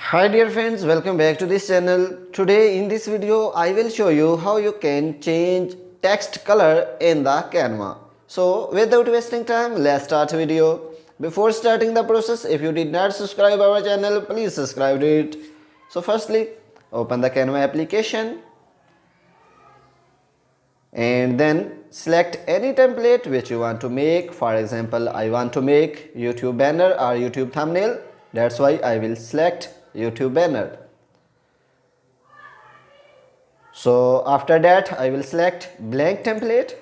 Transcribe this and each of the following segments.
Hi dear friends, welcome back to this channel. Today in this video I will show you how you can change text color in the Canva. So without wasting time, let's start the video. Before starting the process, if you did not subscribe our channel, please subscribe to it. So firstly, open the Canva application and then select any template which you want to make. For example, I want to make YouTube banner or YouTube thumbnail. That's why I will select YouTube banner. So after that I will select blank template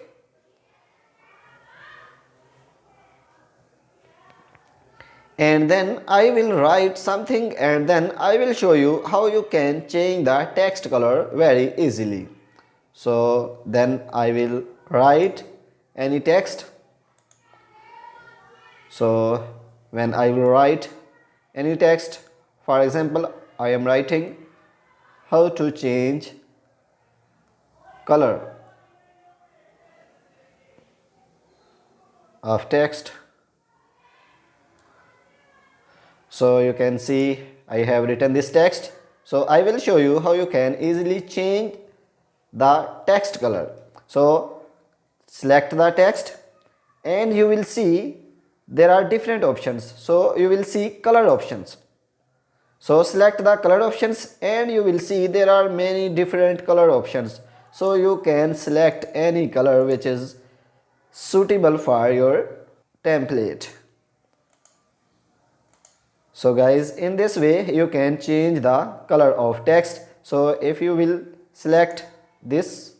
and then I will write something and then I will show you how you can change the text color very easily. So then I will write any text. So when I will write any text, for example, I am writing how to change color of text. So you can see I have written this text. So I will show you how you can easily change the text color. So select the text and you will see there are different options. So you will see color options. So select the color options and you will see there are many different color options. So you can select any color which is suitable for your template. So guys, in this way you can change the color of text. So if you will select this,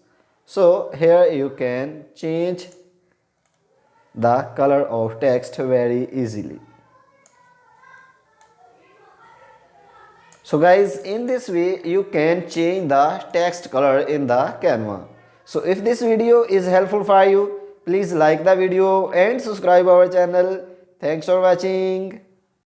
so here you can change the color of text very easily. So guys, in this way you can change the text color in the Canva. So if this video is helpful for you, please like the video and subscribe our channel. Thanks for watching.